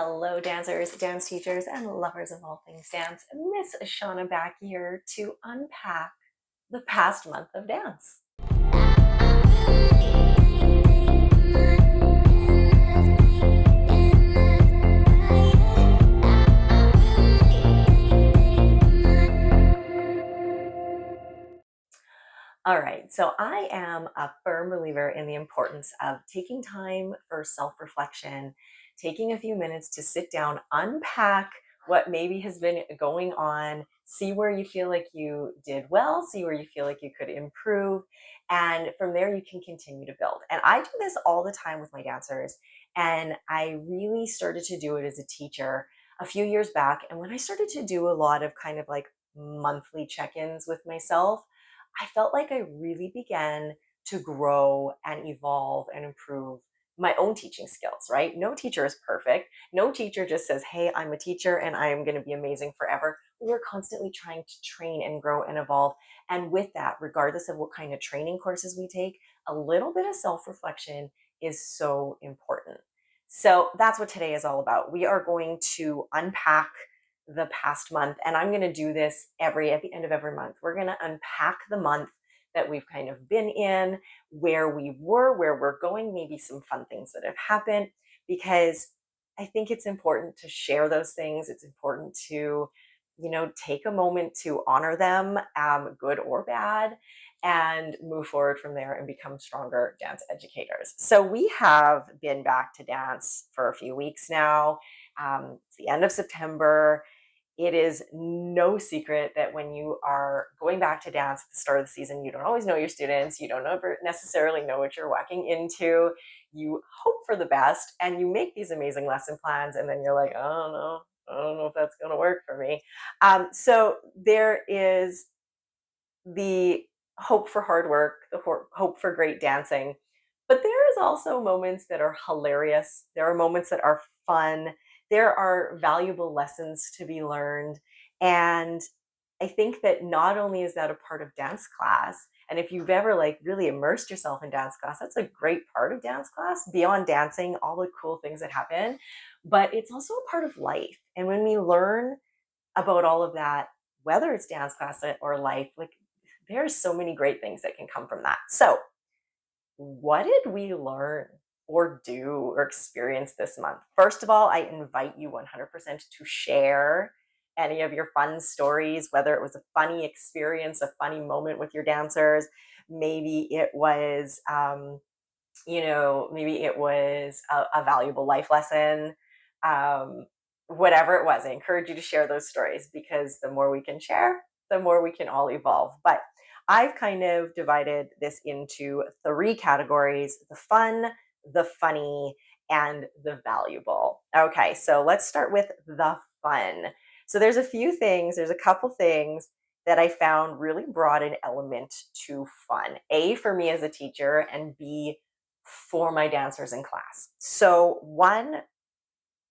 Hello, dancers, dance teachers, and lovers of all things dance. Miss Shauna back here to unpack the past month of dance. All right, so I am a firm believer in the importance of taking time for self reflection, taking a few minutes to sit down, unpack what maybe has been going on, see where you feel like you did well, see where you feel like you could improve. And from there, you can continue to build. And I do this all the time with my dancers. And I really started to do it as a teacher a few years back. And when I started to do a lot of kind of like monthly check ins with myself, I felt like I really began to grow and evolve and improve my own teaching skills, right? No teacher is perfect. No teacher just says, hey, I'm a teacher and I am going to be amazing forever. We're constantly trying to train and grow and evolve. And with that, regardless of what kind of training courses we take, a little bit of self reflection is so important. So that's what today is all about. We are going to unpack the past month, and I'm going to do this at the end of every month. We're going to unpack the month that we've kind of been in, where we were, where we're going, maybe some fun things that have happened, because I think it's important to share those things. It's important to, take a moment to honor them, good or bad, and move forward from there and become stronger dance educators. So we have been back to dance for a few weeks now. It's the end of September. It is no secret that when you are going back to dance at the start of the season, you don't always know your students. You don't ever necessarily know what you're walking into. You hope for the best and you make these amazing lesson plans. And then you're like, oh no, I don't know if that's going to work for me. So there is the hope for hard work, the hope for great dancing. But there is also moments that are hilarious. There are moments that are fun. There are valuable lessons to be learned. And I think that not only is that a part of dance class, and if you've ever like really immersed yourself in dance class, that's a great part of dance class, beyond dancing, all the cool things that happen, but it's also a part of life. And when we learn about all of that, whether it's dance class or life, like there's so many great things that can come from that. So, what did we learn or do or experience this month? First of all, I invite you 100% to share any of your fun stories, whether it was a funny experience, a funny moment with your dancers. Maybe it was, maybe it was a valuable life lesson. Um, Whatever it was, I encourage you to share those stories because the more we can share, the more we can all evolve. But I've kind of divided this into three categories: the fun, the funny, and the valuable. Okay, so let's start with the fun. So there's a couple things that I found really brought an element to fun. A, for me as a teacher, and B, for my dancers in class. So one,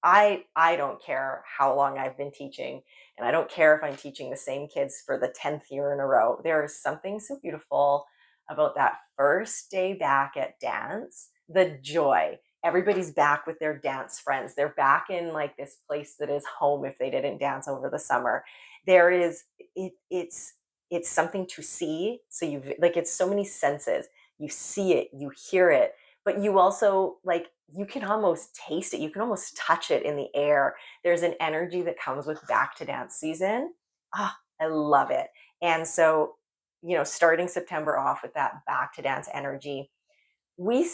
I don't care how long I've been teaching, and I don't care if I'm teaching the same kids for the 10th year in a row. There is something so beautiful about that first day back at dance, the joy. Everybody's back with their dance friends. They're back in like this place that is home if they didn't dance over the summer. There is it's something to see. So you've like it's so many senses. You see it, you hear it, but you also like you can almost taste it. You can almost touch it in the air. There's an energy that comes with back to dance season. Ah, I love it. And so, starting September off with that back to dance energy, we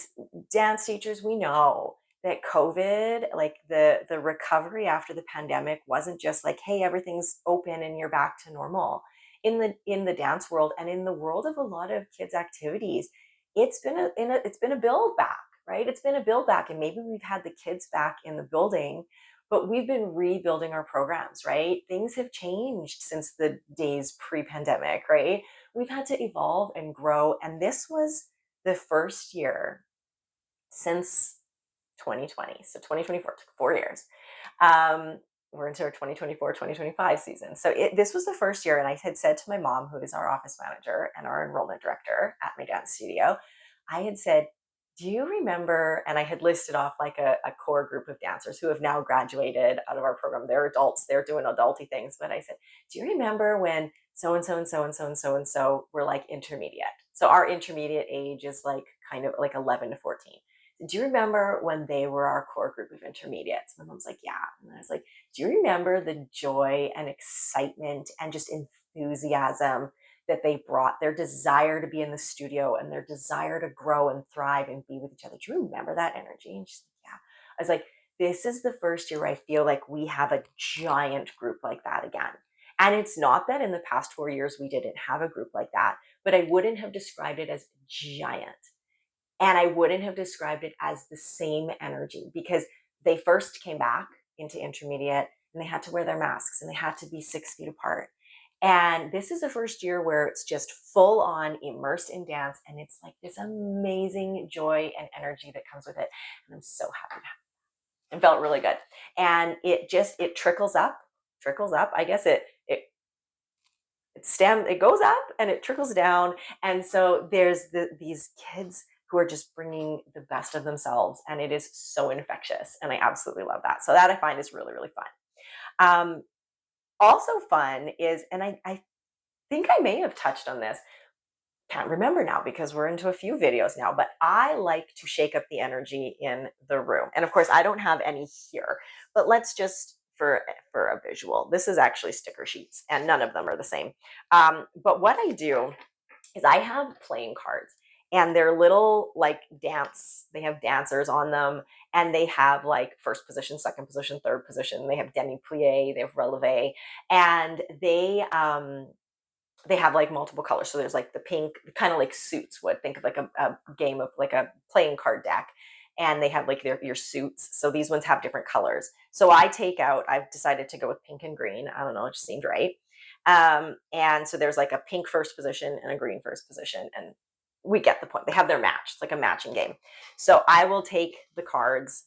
dance teachers, we know that COVID, like the recovery after the pandemic wasn't just like, hey, everything's open and you're back to normal. In the dance world and in the world of a lot of kids activities, it's been a build back, right? It's been a build back, and maybe we've had the kids back in the building, but we've been rebuilding our programs, right? Things have changed since the days pre-pandemic, right? We've had to evolve and grow, and this was the first year since 2020. So 2024 took 4 years. We're into our 2024-2025 season. So this was the first year, and I had said to my mom, who is our office manager and our enrollment director at my dance studio, I had said, Do you remember? And I had listed off like a core group of dancers who have now graduated out of our program. They're adults, they're doing adulty things. But I said, do you remember when so and so and so and so and so and so were like intermediate? So our intermediate age is like kind of like 11 to 14. Do you remember when they were our core group of intermediates? My mom's like, yeah. And I was like, do you remember the joy and excitement and just enthusiasm that they brought, their desire to be in the studio and their desire to grow and thrive and be with each other? Do you remember that energy? And she's like, yeah. I was like, this is the first year where I feel like we have a giant group like that again. And it's not that in the past 4 years we didn't have a group like that, but I wouldn't have described it as giant. And I wouldn't have described it as the same energy because they first came back into intermediate and they had to wear their masks and they had to be 6 feet apart. And this is the first year where it's just full on immersed in dance. And it's like this amazing joy and energy that comes with it. And I'm so happy. It felt really good. And it trickles up. I guess it goes up and it trickles down. And so there's these kids who are just bringing the best of themselves, and it is so infectious, and I absolutely love that. So that I find is really, really fun. Also fun is, and I think I may have touched on this, can't remember now because we're into a few videos now, but I like to shake up the energy in the room. And of course, I don't have any here, but let's just for a visual, this is actually sticker sheets and none of them are the same. But what I do is I have playing cards, and they're little like they have dancers on them, and they have like first position, second position, third position. They have demi plie, they have releve, and they have like multiple colors. So there's like the pink, kind of like suits would think of like a game of like a playing card deck. And they have like your suits. So these ones have different colors. So I've decided to go with pink and green. I don't know, it just seemed right. And so there's like a pink first position and a green first position. And we get the point. They have their match. It's like a matching game. So I will take the cards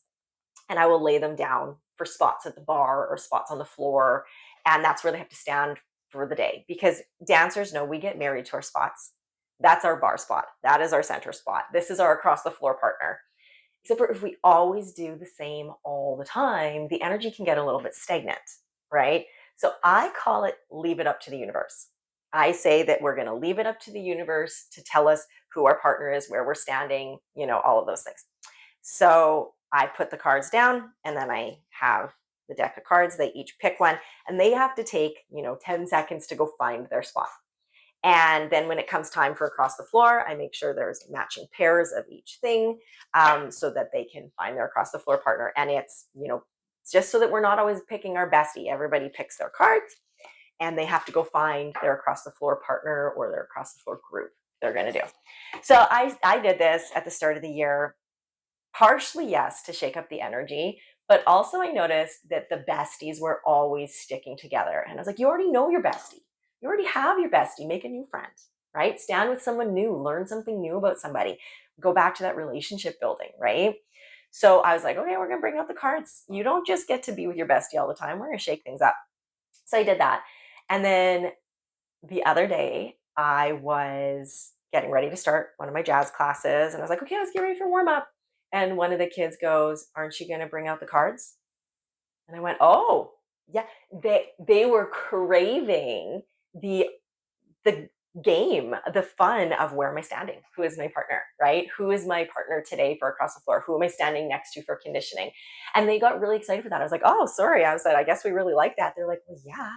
and I will lay them down for spots at the bar or spots on the floor. And that's where they have to stand for the day, because dancers know we get married to our spots. That's our bar spot. That is our center spot. This is our across the floor partner. Except for if we always do the same all the time, the energy can get a little bit stagnant, right? So I call it leave it up to the universe. I say that we're going to leave it up to the universe to tell us who our partner is, where we're standing, all of those things. So I put the cards down, and then I have the deck of cards. They each pick one, and they have to take, 10 seconds to go find their spot. And then when it comes time for across the floor, I make sure there's matching pairs of each thing, so that they can find their across the floor partner. And it's, just so that we're not always picking our bestie. Everybody picks their cards, and they have to go find their across the floor partner or their across the floor group they're going to do. So I did this at the start of the year. Partially, yes, to shake up the energy, but also I noticed that the besties were always sticking together. And I was like, you already know your bestie. You already have your bestie. Make a new friend, right? Stand with someone new, learn something new about somebody, go back to that relationship building, right? So I was like, okay, we're going to bring out the cards. You don't just get to be with your bestie all the time. We're going to shake things up. So I did that. And then the other day, I was getting ready to start one of my jazz classes, and I was like, okay, let's get ready for warm up. And one of the kids goes, aren't you going to bring out the cards? And I went, oh, yeah. They were craving the the game, the fun of where am I standing? Who is my partner, right? Who is my partner today for across the floor? Who am I standing next to for conditioning? And they got really excited for that. I was like, oh, sorry. I was like, I guess we really like that. They're like, well, yeah.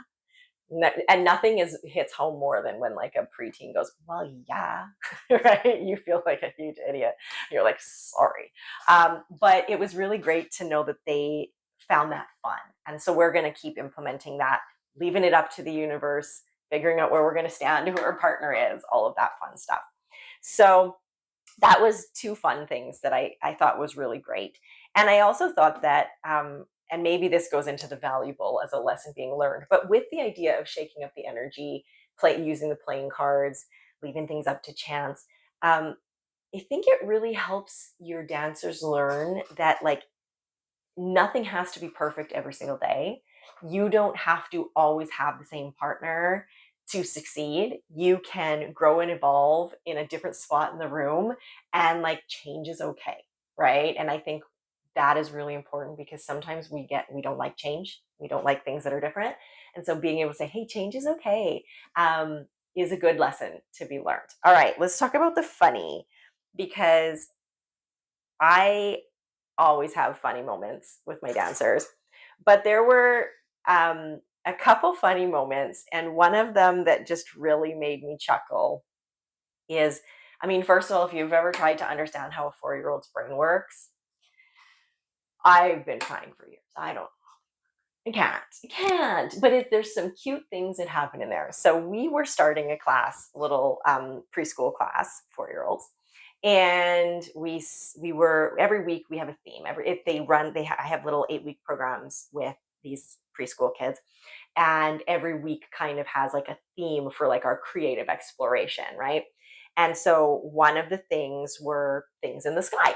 And nothing hits home more than when like a preteen goes, well, yeah, right? You feel like a huge idiot. You're like, sorry. But it was really great to know that they found that fun. And so we're going to keep implementing that, leaving it up to the universe, figuring out where we're going to stand, who our partner is, all of that fun stuff. So that was two fun things that I thought was really great. And I also thought that, and maybe this goes into the valuable as a lesson being learned, but with the idea of shaking up the energy, using the playing cards, leaving things up to chance, I think it really helps your dancers learn that like nothing has to be perfect every single day. You don't have to always have the same partner to succeed. You can grow and evolve in a different spot in the room, and like change is okay, right? And I think that is really important because sometimes we don't like change. We don't like things that are different. And so being able to say, hey, change is okay, is a good lesson to be learned. All right, let's talk about the funny, because I always have funny moments with my dancers. But there were a couple funny moments, and one of them that just really made me chuckle is, I mean, first of all, if you've ever tried to understand how a 4-year-old's brain works, I've been trying for years. I can't. But there's some cute things that happen in there. So we were starting a class, little preschool class, 4-year-olds, and we were every week we have a theme. Every if they run, I have little 8-week programs with these preschool kids, and every week kind of has like a theme for like our creative exploration, right? And so one of the things were things in the sky,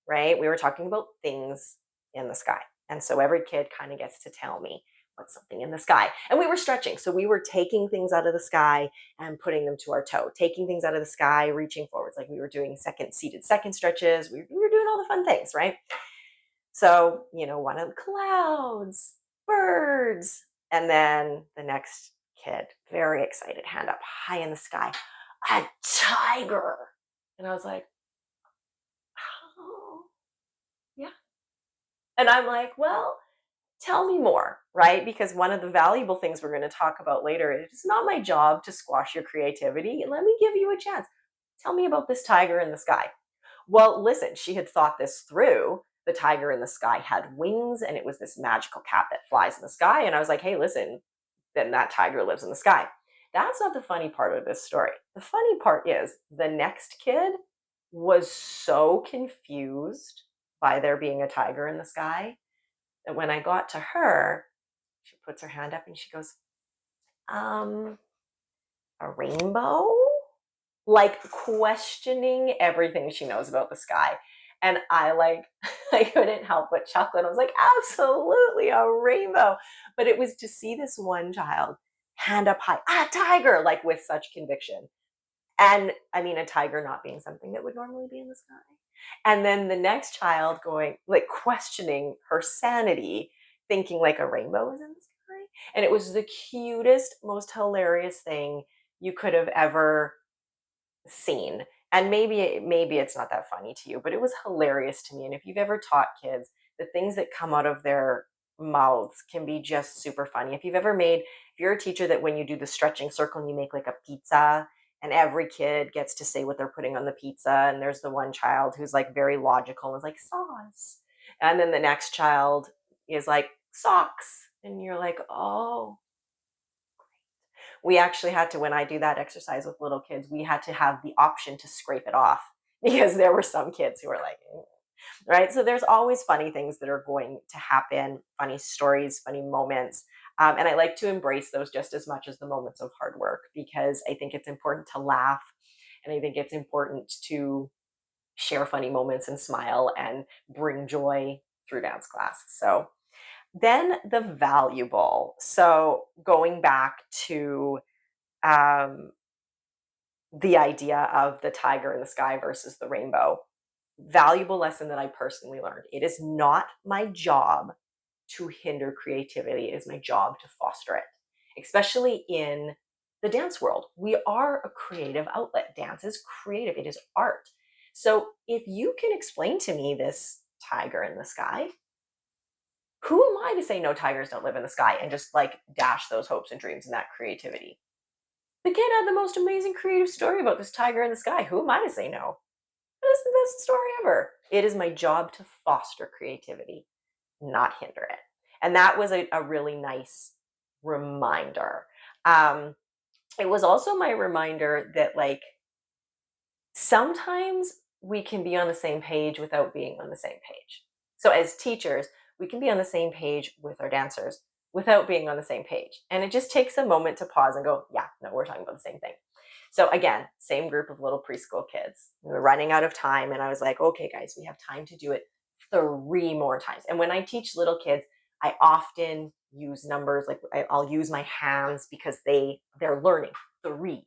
right? We were talking about things in the sky. And so every kid kind of gets to tell me what's something in the sky. And we were stretching. So we were taking things out of the sky and putting them to our toe, taking things out of the sky, reaching forwards. Like we were doing seated second stretches. We were doing all the fun things, right? So, one of the clouds, birds, and then the next kid, very excited, hand up high in the sky, a tiger. And I was like, oh, yeah. And I'm like, well, tell me more, right? Because one of the valuable things we're going to talk about later is it's not my job to squash your creativity. Let me give you a chance. Tell me about this tiger in the sky. Well, listen, she had thought this through. The tiger in the sky had wings, and it was this magical cat that flies in the sky. And I was like, hey, listen, then that tiger lives in the sky. That's not the funny part of this story. The funny part is the next kid was so confused by there being a tiger in the sky that when I got to her, she puts her hand up and she goes, um, a rainbow? Like questioning everything she knows about the sky. And I I couldn't help but chuckle. And I was like, absolutely a rainbow. But it was to see this one child hand up high, tiger, like with such conviction. And I mean, a tiger not being something that would normally be in the sky. And then the next child going, like, questioning her sanity, thinking like a rainbow is in the sky. And it was the cutest, most hilarious thing you could have ever seen. And maybe it's not that funny to you, but it was hilarious to me. And if you've ever taught kids, the things that come out of their mouths can be just super funny. If you're a teacher that when you do the stretching circle and you make like a pizza, and every kid gets to say what they're putting on the pizza, and there's the one child who's like very logical and is like sauce, and then the next child is like socks, and you're like, oh, we actually had to, when I do that exercise with little kids, we had to have the option to scrape it off because there were some kids who were like, right? So there's always funny things that are going to happen, funny stories, funny moments. And I like to embrace those just as much as the moments of hard work, because I think it's important to laugh. And I think it's important to share funny moments and smile and bring joy through dance class. So then the valuable. So going back to um, the idea of the tiger in the sky versus the rainbow. Valuable lesson that I personally learned. It is not my job to hinder creativity. It is my job to foster it, especially in the dance world. We are a creative outlet. Dance is creative, it is art. So if you can explain to me this tiger in the sky, who am I to say no, tigers don't live in the sky, and just like dash those hopes and dreams and that creativity? The kid had the most amazing creative story about this tiger in the sky. Who am I to say no? That is the best story ever. It is my job to foster creativity, not hinder it. And that was a really nice reminder. It was also my reminder that, like, sometimes we can be on the same page without being on the same page. So, as teachers, we can be on the same page with our dancers without being on the same page. And it just takes a moment to pause and go, yeah, no, we're talking about the same thing. So again, same group of little preschool kids. We were running out of time, and I was like, okay, guys, we have time to do it 3 more times. And when I teach little kids, I often use numbers, like I'll use my hands because they're learning 3,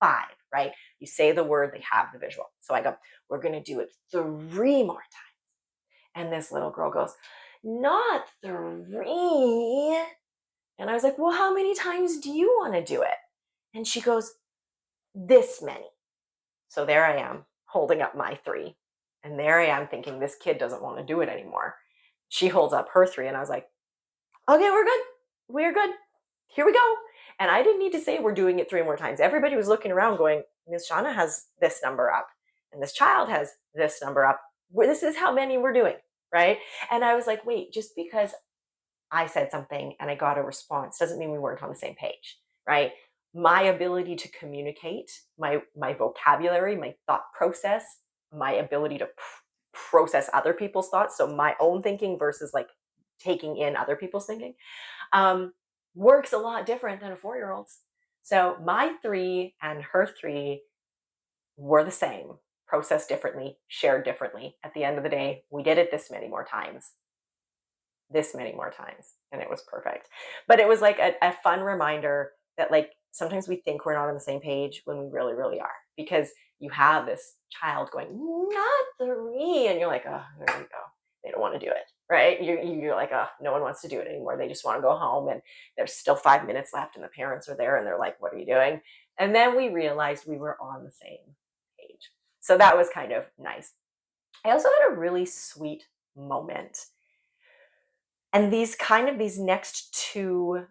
5, right? You say the word, they have the visual. So I go, we're going to do it 3 more times. And this little girl goes, not 3. And I was like, well, how many times do you want to do it? And she goes, this many. So there I am holding up my 3. And there I am thinking this kid doesn't want to do it anymore. She holds up her 3. And I was like, okay, we're good. We're good. Here we go. And I didn't need to say we're doing it 3 more times. Everybody was looking around going, Miss Shauna has this number up. And this child has this number up. This is how many we're doing. Right. And I was like, wait, just because I said something and I got a response doesn't mean we weren't on the same page, right? My ability to communicate, my vocabulary, my thought process, my ability to process other people's thoughts, so my own thinking versus like taking in other people's thinking, um, works a lot different than a 4-year-old's. So my 3 and her 3 were the same, processed differently, shared differently. At the end of the day, we did it this many more times, and it was perfect. But it was like a fun reminder that like sometimes we think we're not on the same page when we really, really are, because you have this child going, not 3, and you're like, oh, there you go. They don't want to do it, right? You're like, oh, no one wants to do it anymore. They just want to go home, and there's still 5 minutes left, and the parents are there, and they're like, what are you doing? And then we realized we were on the same page. So that was kind of nice. I also had a really sweet moment, and these next 2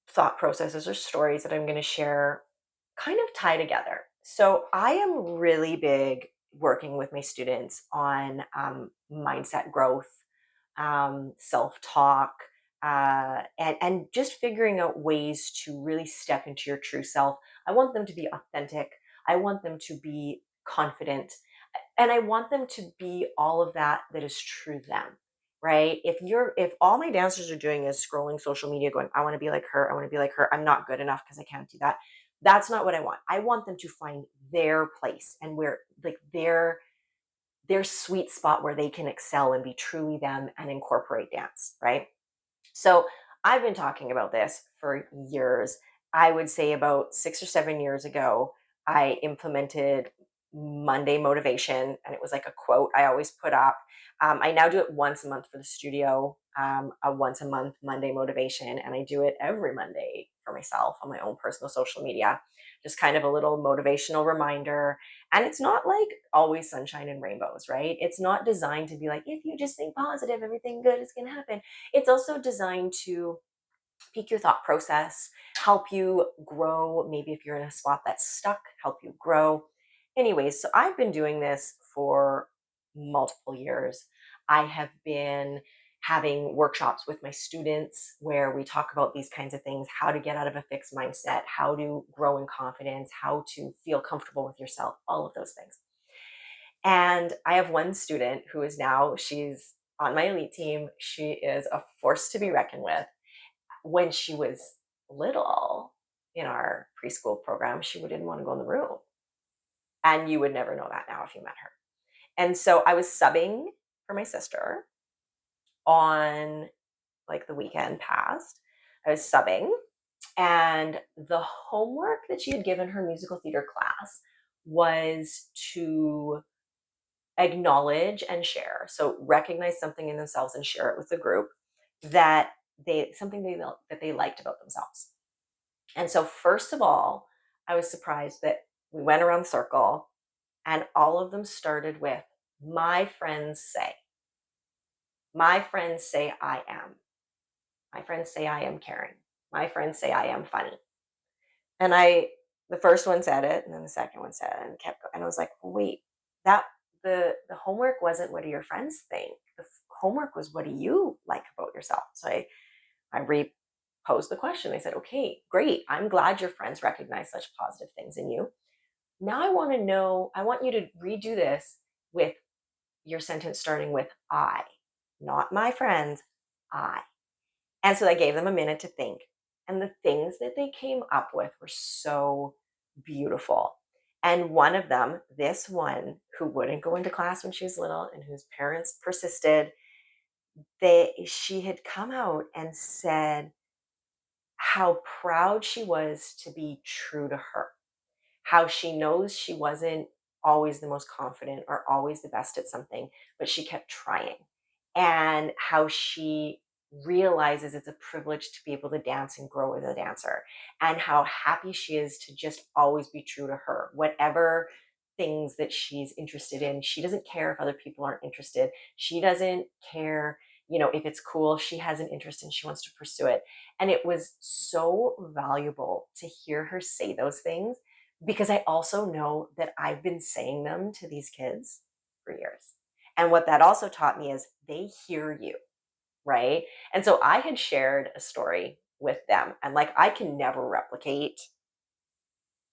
thought processes or stories that I'm going to share kind of tie together. So I am really big working with my students on mindset growth, self-talk, and just figuring out ways to really step into your true self. I want them to be authentic. I want them to be confident, and I want them to be all of that is true them, right? If all my dancers are doing is scrolling social media going, I want to be like her, I want to be like her, I'm not good enough because I can't do that. That's not what I want. I want them to find their place and where like their sweet spot where they can excel and be truly them and incorporate dance, right? So I've been talking about this for years. I would say about 6 or 7 years ago, I implemented Monday motivation, and it was like a quote I always put up. I now do it once a month for the studio, a once a month Monday motivation, and I do it every Monday for myself on my own personal social media. Just kind of a little motivational reminder. And it's not like always sunshine and rainbows, right? It's not designed to be like, if you just think positive, everything good is going to happen. It's also designed to pique your thought process, help you grow. Maybe if you're in a spot that's stuck, help you grow. Anyways, so I've been doing this for multiple years. I have been having workshops with my students where we talk about these kinds of things: how to get out of a fixed mindset, how to grow in confidence, how to feel comfortable with yourself, all of those things. And I have one student who is now, she's on my elite team. She is a force to be reckoned with. When she was little in our preschool program, she didn't want to go in the room. And you would never know that now if you met her. And so I was subbing for my sister on like the weekend past. I was subbing, and the homework that she had given her musical theater class was to acknowledge and share. So recognize something in themselves and share it with the group that that they liked about themselves. And so first of all, I was surprised that we went around the circle and all of them started with, my friends say. My friends say I am. My friends say I am caring. My friends say I am funny. And the first one said it, and then the second one said it, and kept going. And I was like, wait, that the homework wasn't what do your friends think. The homework was, what do you like about yourself? So I reposed the question. I said, okay, great. I'm glad your friends recognize such positive things in you. Now I want to know, I want you to redo this with your sentence starting with I, not my friends, I. And so I gave them a minute to think. And the things that they came up with were so beautiful. And one of them, this one who wouldn't go into class when she was little and whose parents persisted, she had come out and said how proud she was to be true to her, how she knows she wasn't always the most confident or always the best at something, but she kept trying. And how she realizes it's a privilege to be able to dance and grow as a dancer, and how happy she is to just always be true to her. Whatever things that she's interested in, she doesn't care if other people aren't interested. She doesn't care, if it's cool. She has an interest and she wants to pursue it. And it was so valuable to hear her say those things, because I also know that I've been saying them to these kids for years. And what that also taught me is they hear you, right? And so I had shared a story with them, and like I can never replicate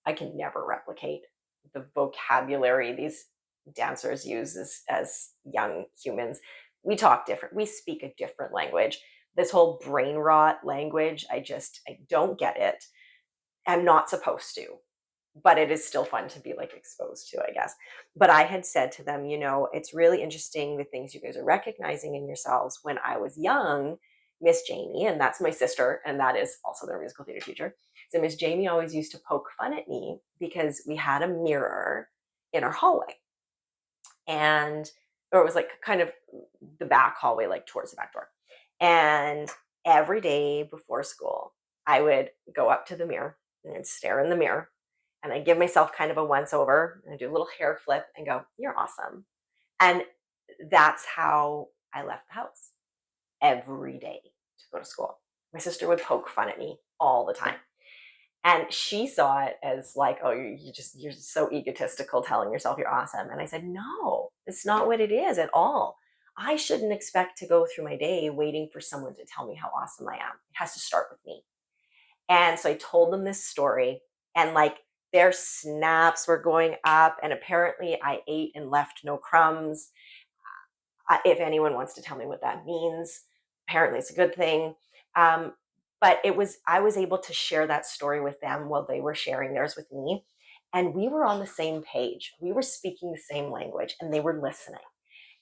the vocabulary these dancers use as young humans. We talk different, we speak a different language. This whole brain rot language, I don't get it. I'm not supposed to, but it is still fun to be like exposed to, I guess. But I had said to them, it's really interesting the things you guys are recognizing in yourselves. When I was young, Miss Jamie, and that's my sister, and that is also their musical theater teacher. So Miss Jamie always used to poke fun at me because we had a mirror in our hallway. And or it was like kind of the back hallway, like towards the back door. And every day before school, I would go up to the mirror and I'd stare in the mirror, and I give myself kind of a once over, and I do a little hair flip and go, "You're awesome." And that's how I left the house every day to go to school. My sister would poke fun at me all the time. And she saw it as like, "Oh, you're so egotistical telling yourself you're awesome." And I said, "No, it's not what it is at all. I shouldn't expect to go through my day waiting for someone to tell me how awesome I am. It has to start with me." And so I told them this story, and like their snaps were going up, and apparently I ate and left no crumbs. If anyone wants to tell me what that means, apparently it's a good thing. Um, but I was able to share that story with them while they were sharing theirs with me. And we were on the same page. We were speaking the same language and they were listening.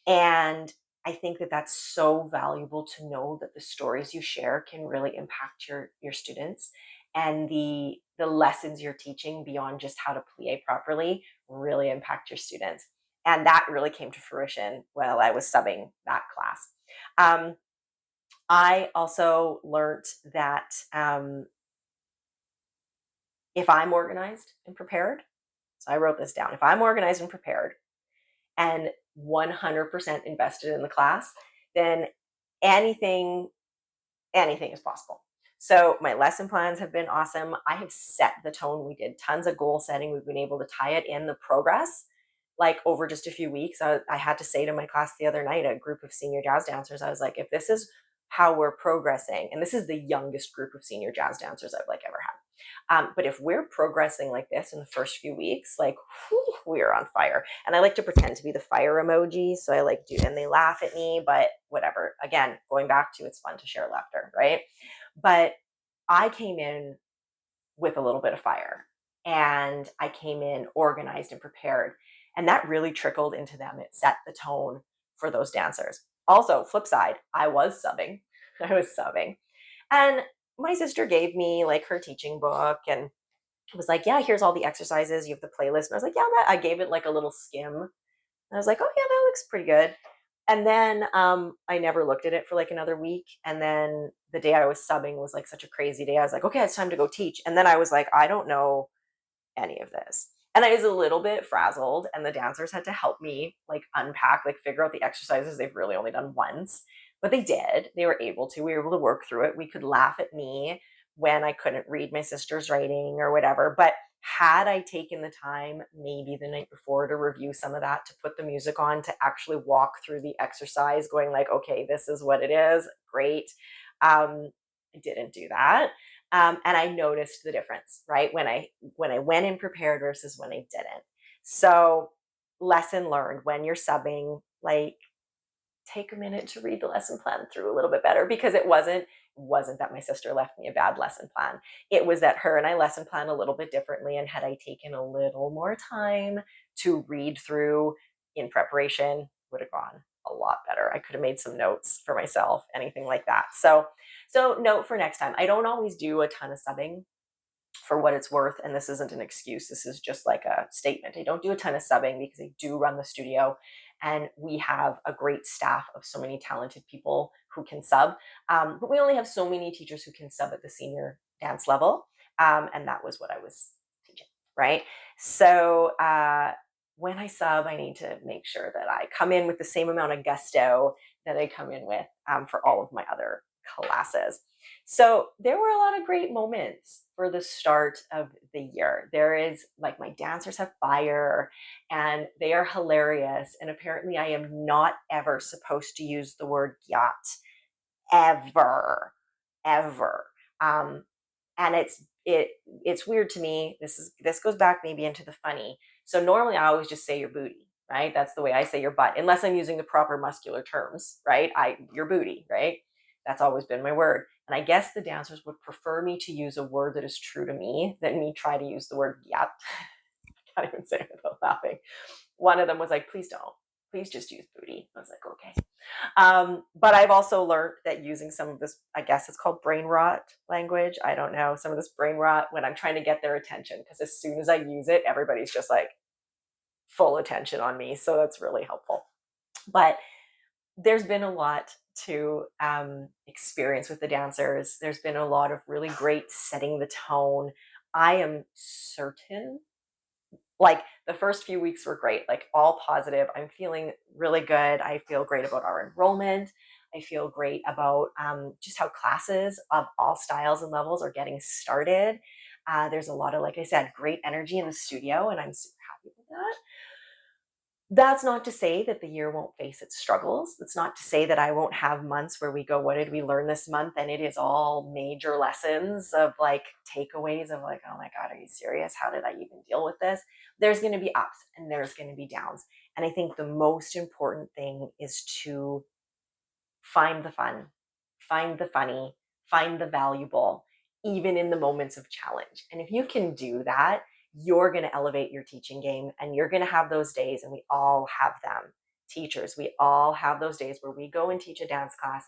And I think that that's so valuable to know that the stories you share can really impact your students, and the lessons you're teaching beyond just how to plie properly really impact your students. And that really came to fruition while I was subbing that class. Um, I also learned that if I'm organized and prepared, so I wrote this down. If I'm organized and prepared and 100% invested in the class, then anything anything is possible. So my lesson plans have been awesome. I have set the tone. We did tons of goal setting. We've been able to tie it in the progress like over just a few weeks. I had to say to my class the other night, a group of senior jazz dancers, I was like, if this is how we're progressing, and this is the youngest group of senior jazz dancers I've like ever had. But if we're progressing like this in the first few weeks, like whew, we are on fire. And I like to pretend to be the fire emoji. So I like do, and they laugh at me, but whatever. Again, going back to it's fun to share laughter, right? But I came in with a little bit of fire, and I came in organized and prepared. And that really trickled into them. It set the tone for those dancers. Also, flip side, I was subbing. I was subbing. And my sister gave me like her teaching book and was like, "Yeah, here's all the exercises. You have the playlist." And I was like, "Yeah, I gave it like a little skim." And I was like, "Oh, yeah, that looks pretty good." And then I never looked at it for like another week. And then the day I was subbing was like such a crazy day. I was like, "Okay, it's time to go teach." And then I was like, "I don't know any of this." And I was a little bit frazzled, and the dancers had to help me like unpack, like figure out the exercises they've really only done once. But they did. They were able to. We were able to work through it. We could laugh at me when I couldn't read my sister's writing or whatever. But had I taken the time maybe the night before to review some of that, to put the music on, to actually walk through the exercise going like, okay, this is what it is, great. I didn't do that. And I noticed the difference, right? When I went in prepared versus when I didn't. So lesson learned, when you're subbing, like take a minute to read the lesson plan through a little bit better, because it wasn't that my sister left me a bad lesson plan. It was that her and I lesson plan a little bit differently. And had I taken a little more time to read through in preparation, would have gone a lot better. I could have made some notes for myself, anything like that. So note for next time. I don't always do a ton of subbing for what it's worth. And this isn't an excuse. This is just like a statement. I don't do a ton of subbing because I do run the studio and we have a great staff of so many talented people who can sub. But we only have so many teachers who can sub at the senior dance level. And that was what I was teaching, right? So when I sub, I need to make sure that I come in with the same amount of gusto that I come in with for all of my other classes. So there were a lot of great moments for the start of the year. There is like my dancers have fire and they are hilarious. And apparently I am not ever supposed to use the word yacht ever, ever. And it's weird to me. This goes back maybe into the funny. So normally I always just say your booty, right? That's the way I say your butt, unless I'm using the proper muscular terms, right? Your booty, right? That's always been my word. And I guess the dancers would prefer me to use a word that is true to me than me try to use the word yap. I can't even say it without laughing. One of them was like, please don't. Please just use booty. I was like, okay. But I've also learned that using some of this, I guess it's called brain rot language. I don't know, some of this brain rot when I'm trying to get their attention, because as soon as I use it, everybody's just like full attention on me. So that's really helpful. But there's been a lot to experience with the dancers. There's been a lot of really great setting the tone. I am certain, like the first few weeks were great, like all positive. I'm feeling really good. I feel great about our enrollment. I feel great about just how classes of all styles and levels are getting started. There's a lot of, like I said, great energy in the studio, and I'm super happy with that. That's not to say that the year won't face its struggles. That's not to say that I won't have months where we go, what did we learn this month? And it is all major lessons of like takeaways of like, oh my God, are you serious? How did I even deal with this? There's going to be ups and there's going to be downs. And I think the most important thing is to find the fun, find the funny, find the valuable, even in the moments of challenge. And if you can do that, you're going to elevate your teaching game, and you're going to have those days, and we all have them. Teachers, we all have those days where we go and teach a dance class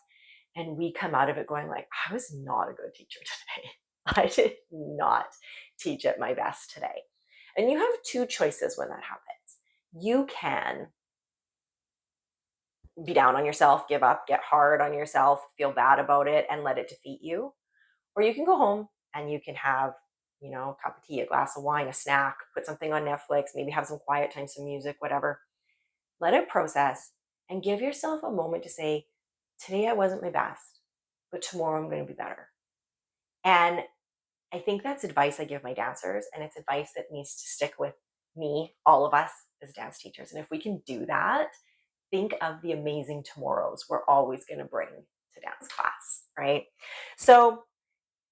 and we come out of it going like, I was not a good teacher today. I did not teach at my best today. And you have two choices when that happens. You can be down on yourself, give up, get hard on yourself, feel bad about it, and let it defeat you. Or you can go home and you can have, a cup of tea, a glass of wine, a snack, put something on Netflix, maybe have some quiet time, some music, whatever. Let it process and give yourself a moment to say, today I wasn't my best, but tomorrow I'm going to be better. And I think that's advice I give my dancers, and it's advice that needs to stick with me, all of us as dance teachers. And if we can do that, think of the amazing tomorrows we're always going to bring to dance class, right? So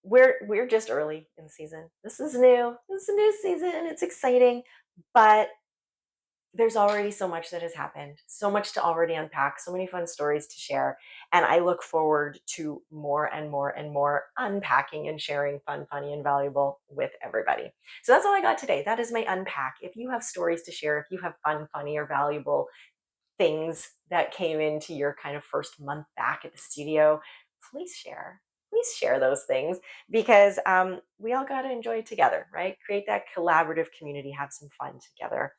we're just early in the season. This is new. This is a new season. It's exciting, but there's already so much that has happened, so much to already unpack, so many fun stories to share. And I look forward to more and more and more unpacking and sharing fun, funny, and valuable with everybody. So that's all I got today. That is my unpack. If you have stories to share, if you have fun, funny, or valuable things that came into your kind of first month back at the studio, please share. Please share those things, because we all got to enjoy it together, right? Create that collaborative community, have some fun together.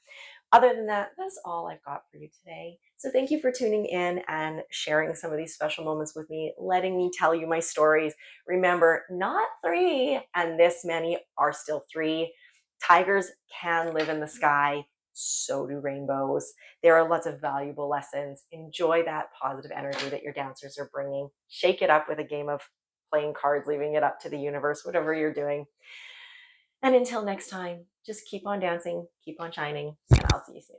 Other than that, that's all I've got for you today. So thank you for tuning in and sharing some of these special moments with me, letting me tell you my stories. Remember, not three, and this many are still three. Tigers can live in the sky. So do rainbows. There are lots of valuable lessons. Enjoy that positive energy that your dancers are bringing. Shake it up with a game of playing cards, leaving it up to the universe, whatever you're doing. And until next time, just keep on dancing, keep on shining, and I'll see you soon.